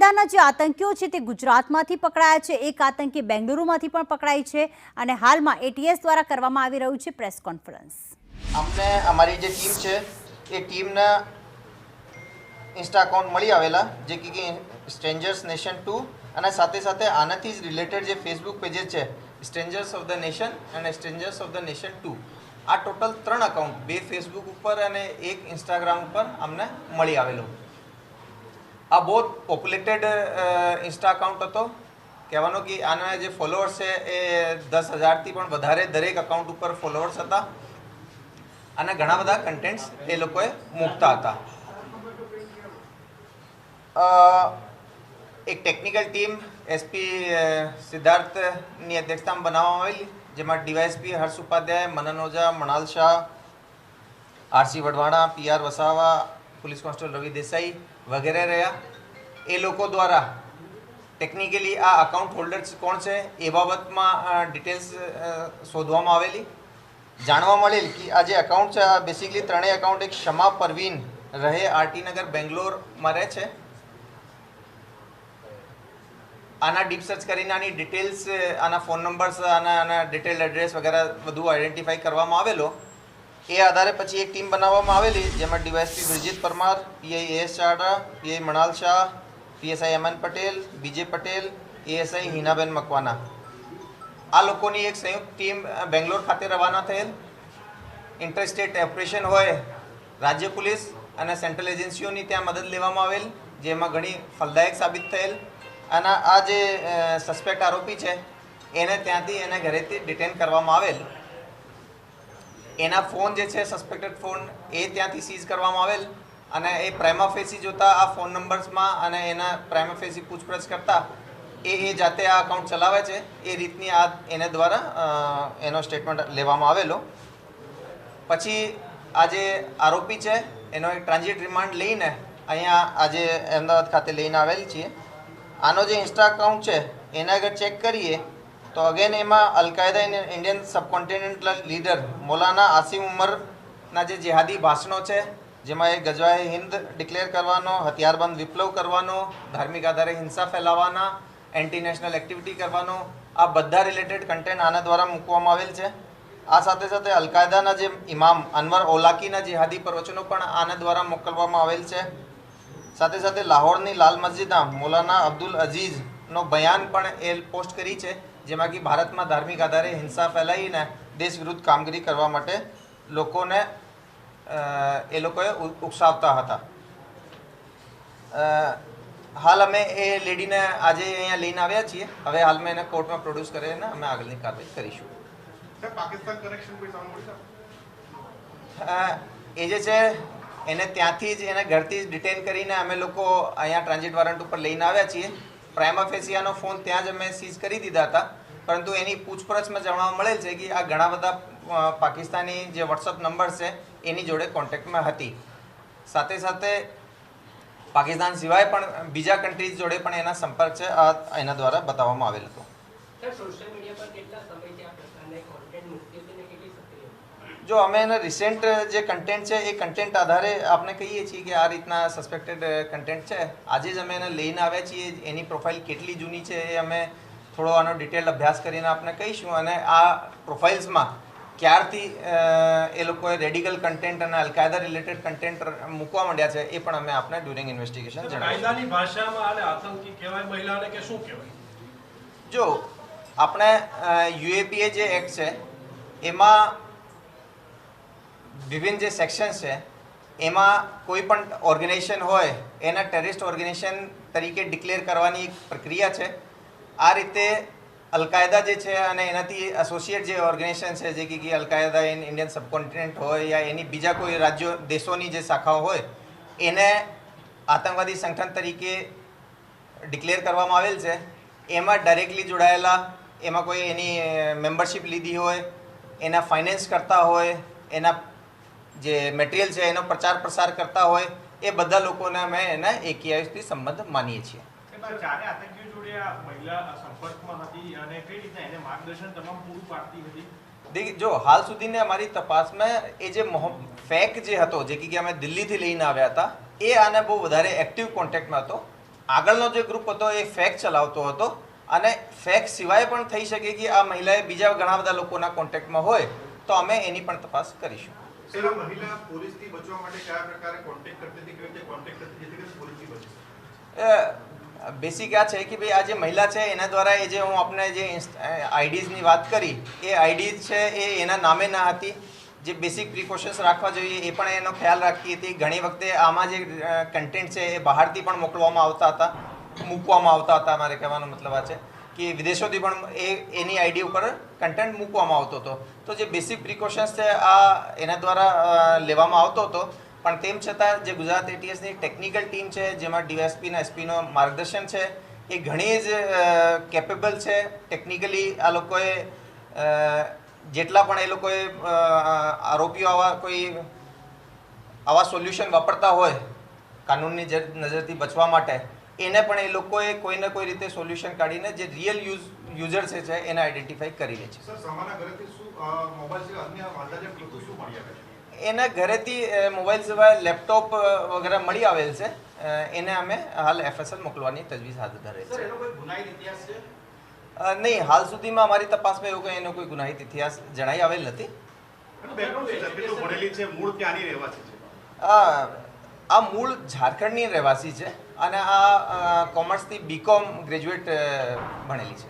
અલકાયદાના જે આતંકીઓ છે તે ગુજરાતમાંથી પકડાયા છે, એક આતંકી બેંગલુરુમાંથી પણ પકડાઈ છે અને હાલમાં એટીએસ દ્વારા કરવામાં આવી રહ્યું છે પ્રેસ કોન્ફરન્સ. અમને અમારી જે ટીમ છે એ ટીમના ઇન્સ્ટા અકાઉન્ટ મળી આવેલા જે કે સ્ટ્રેન્જર્સ નેશન 2 અને સાથે સાથે આનાથી જ રિલેટેડ જે ફેસબુક પેजेस છે સ્ટ્રેન્જર્સ ઓફ ધ નેશન અને સ્ટ્રેન્જર્સ ઓફ ધ નેશન 2 આ ટોટલ 3 અકાઉન્ટ, 2 ફેસબુક ઉપર અને 1 ઇન્સ્ટાગ્રામ ઉપર અમને મળી આવેલો. આ બહુ પોપ્યુલેટેડ ઇન્સ્ટા અકાઉન્ટ હતો. કહેવાનો કે આના જે ફોલોઅર્સ છે એ 10,000થી પણ વધારે દરેક અકાઉન્ટ ઉપર ફોલોઅર્સ હતા અને ઘણા બધા કન્ટેન્ટ્સ એ લોકોએ મૂકતા હતા. એક ટેકનિકલ ટીમ એસપી સિદ્ધાર્થની અધ્યક્ષતામાં બનાવવામાં આવેલી, જેમાં DYSP Harsh Upadhyay, Manan Ojha, Manal Shah, RC Vadhwana, PR Vasava, police constable Ravi Desai વગેરે રહ્યા. એ લોકો દ્વારા ટેકનિકલી આ અકાઉન્ટ હોલ્ડર્સ કોણ છે એ બાબતમાં ડિટેલ્સ શોધવામાં આવેલી. જાણવા મળેલ કે આ જે અકાઉન્ટ છે આ બેસિકલી ત્રણેય અકાઉન્ટ એક શમા પરવીન રહે આરટી નગર બેંગ્લોરમાં રહે છે. આના ડીપ સર્ચ કરીને આની ડિટેલ્સ, આના ફોન નંબર્સ, આના ડિટેલ એડ્રેસ વગેરે બધું આઈડેન્ટિફાઈ કરવામાં આવેલો. એ આધારે પછી એક ટીમ બનાવવામાં આવેલી, જેમાં DYSP Brijit Parmar, PI S Chada, PI Manal Shah, PSI MN Patel, BJ Patel, ASI હિનાબેન મકવાના, આ લોકોની એક સંયુક્ત ટીમ બેંગ્લોર ખાતે રવાના થયેલ. ઇન્ટરસ્ટેટ ઓપરેશન હોય રાજ્ય પોલીસ અને સેન્ટ્રલ એજન્સીઓની ત્યાં મદદ લેવામાં આવેલ, જેમાં ઘણી ફલદાયક સાબિત થયેલ. અને આ જે સસ્પેક્ટ આરોપી છે એને ત્યાંથી એને ઘરેથી ડિટેન કરવામાં આવેલ. એના ફોન જે છે સસ્પેક્ટેડ ફોન એ ત્યાંથી સીઝ કરવામાં આવેલ અને એ પ્રાઇમા ફેસી જોતા આ ફોન નંબર્સમાં અને એના પ્રાઇમા ફેસી પૂછપરછ કરતા એ જાતે આ અકાઉન્ટ ચલાવે છે એ રીતની આ એને દ્વારા એનો સ્ટેટમેન્ટ લેવામાં આવેલો. પછી આ જે આરોપી છે એનો એક ટ્રાન્ઝિટ રિમાન્ડ લઈને અહીંયા આજે અમદાવાદ ખાતે લઈને આવેલ છીએ. આનો જે ઇન્સ્ટા અકાઉન્ટ છે એના આગળ ચેક કરીએ તો અગેન એમાં Al Qaeda Indian subcontinental leader Maulana Asim ઉમરના જે જેહાદી ભાષણો છે, જેમાં એ ગજવાએ હિન્દ ડિક્લેર કરવાનો, હથિયારબંધ વિપ્લવ કરવાનો, ધાર્મિક આધારે હિંસા ફેલાવવાના, એન્ટી નેશનલ એક્ટિવિટી કરવાનો, આ બધા રિલેટેડ કન્ટેન્ટ આના દ્વારા મૂકવામાં આવેલ છે. આ સાથે સાથે અલકાયદાના જે ઇમામ અનવર ઓલાકીના જેહાદી પ્રવચનો પણ આના દ્વારા મોકલવામાં આવેલ છે. સાથે સાથે લાહોરની લાલ મસ્જિદના મૌલાના અબ્દુલ અઝીઝનો બયાન પણ એ પોસ્ટ કરી છે, જેમાં કે ભારતમાં ધાર્મિક આધારે હિંસા ફેલાવીને દેશ વિરુદ્ધ કામગીરી કરવા માટે લોકોને એ લોકોએ ઉકસાવતા હતા. હાલ અમે એ લેડીને આજે અહીંયા લઈને આવ્યા છીએ. હવે હાલમાં એને કોર્ટમાં પ્રોડ્યુસ કરીને અમે આગળની કાર્યવાહી કરીશું. એ જે છે એને ત્યાંથી જ એને ઘરથી જ ડિટેન કરીને અમે લોકો અહીંયા ટ્રાન્ઝિટ વોરંટ ઉપર લઈને આવ્યા છીએ. પ્રાઇમા ફેસિયાનો ફોન ત્યાં જ અમે સીઝ કરી દીધા હતા, પરંતુ એની પૂછપરછમાં જાણવા મળેલ છે કે આ ઘણા બધા પાકિસ્તાની જે વોટ્સઅપ નંબર છે એની જોડે કોન્ટેક્ટમાં હતી. સાથે સાથે પાકિસ્તાન સિવાય પણ બીજા કન્ટ્રીઝ જોડે પણ એના સંપર્ક છે, આ એના દ્વારા બતાવવામાં આવેલ હતો. જો અમે એના રિસેન્ટ જે કન્ટેન્ટ છે એ કન્ટેન્ટ આધારે આપણે કહીએ છીએ કે આ રીતના સસ્પેક્ટેડ કન્ટેન્ટ છે. આજે જ અમે એને લઈને આવ્યા છીએ. એની પ્રોફાઇલ કેટલી જૂની છે એ અમે થોડો આનો ડિટેલ અભ્યાસ કરીને આપણે કહીશું અને આ પ્રોફાઇલ્સમાં ક્યારથી એ લોકોએ રેડિકલ કન્ટેન્ટ અને અલકાયદા રિલેટેડ કન્ટેન્ટ મૂકવા માંડ્યા છે એ પણ અમે આપણે ડ્યુરિંગ ઇન્વેસ્ટિગેશન જણાવીશું. જો આપણે યુએપીએ જે એક્ટ છે એમાં વિભિન્ન જે સેક્શન્સ છે એમાં કોઈ પણ ઓર્ગેનાઇઝેશન હોય એના ટેરરિસ્ટ ઓર્ગેનાઇઝેશન તરીકે ડિક્લેર કરવાની એક પ્રક્રિયા છે. આ રીતે અલકાયદા જે છે અને એનાથી એસોસિએટ જે ઓર્ગેનાઇઝેશન છે, જે કે અલકાયદા ઇન ઇન્ડિયન સબકોન્ટિનેન્ટ હોય યા એની બીજા કોઈ રાજ્યો દેશોની જે શાખાઓ હોય એને આતંકવાદી સંગઠન તરીકે ડિક્લેર કરવામાં આવેલ છે. એમાં ડાયરેક્ટલી જોડાયેલા, એમાં કોઈ એની મેમ્બરશિપ લીધી હોય, એના ફાઇનાન્સ કરતા હોય, એના જે મટીરિયલ છે એનો પ્રચાર પ્રસાર કરતા હોય, એ બધા લોકોને અમે એના એકેઆઈથી સંબંધ માનીએ છીએ. જો હાલ સુધીની અમારી તપાસમાં એ જે ફેક જે હતો, જે કે અમે દિલ્હીથી લઈને આવ્યા હતા, એ આને બહુ વધારે એક્ટિવ કોન્ટેક્ટમાં હતો આગળનો જે ગ્રુપ હતો એ ફેક ચલાવતો હતો અને ફેક સિવાય પણ થઈ શકે કે આ મહિલાએ બીજા ઘણા બધા લોકોના કોન્ટેક્ટમાં હોય તો અમે એની પણ તપાસ કરીશું. સર, આ મહિલા પોલીસથી બચવા માટે કયા પ્રકારે કોન્ટેક્ટ કરતી હતી, કેવી રીતે કોન્ટેક્ટ કરતી જેથી કરીને પોલીસથી બચી? બેસિક આ છે કે ભાઈ આ જે મહિલા છે એના દ્વારા એ જે હું આપણે જે આઈડીઝની વાત કરી એ આઈડી છે એ એના નામે ના હતી. જે બેસિક પ્રિકોશન્સ રાખવા જોઈએ એ પણ એનો ખ્યાલ રાખતી હતી. ઘણી વખતે આમાં જે કન્ટેન્ટ છે એ બહારથી પણ મૂકવામાં આવતા હતા. મારે કહેવાનો મતલબ આ છે કે વિદેશોથી પણ એની આઈડી ઉપર કન્ટેન્ટ મૂકવામાં આવતો હતો. તો જે બેસિક પ્રિકોશન્સ છે આ એના દ્વારા લેવામાં આવતો હતો. પણ તેમ છતાં જે ગુજરાત એટીએસની ટેકનિકલ ટીમ છે જેમાં ડીવાયએસપીના એસપીનો માર્ગદર્શન છે એ ઘણી જ કેપેબલ છે. ટેકનિકલી આ લોકોએ જેટલા પણ એ લોકોએ આરોપીઓ આવા સોલ્યુશન વાપરતા હોય કાનૂનની નજરથી બચવા માટે એને પણ એ લોકોએ કોઈને કોઈ રીતે સોલ્યુશન કાઢીને જે રિયલ યુઝર્સ છે એને આઈડેન્ટિફાઈ કરી લે છે. સર, સામાના ઘરેથી શું મોબાઈલ સિવાય અન્ય અંદાજે બધું શું મળી આવે છે? એના ઘરેથી મોબાઈલ સિવાય લેપટોપ વગેરે મળી આવેલ છે. એને અમે હાલ એફએસએલ મોકલવાની તજવીજ હાથ ધરેલ છે. નહીં, હાલ સુધીમાં અમારી તપાસમાં એવું કંઈ એનો કોઈ ગુનાહિત ઇતિહાસ જણાઈ આવેલ નથી. આ મૂળ ઝારખંડની રહેવાસી છે અને આ કોમર્સથી બીકોમ ગ્રેજ્યુએટ ભણેલી છે.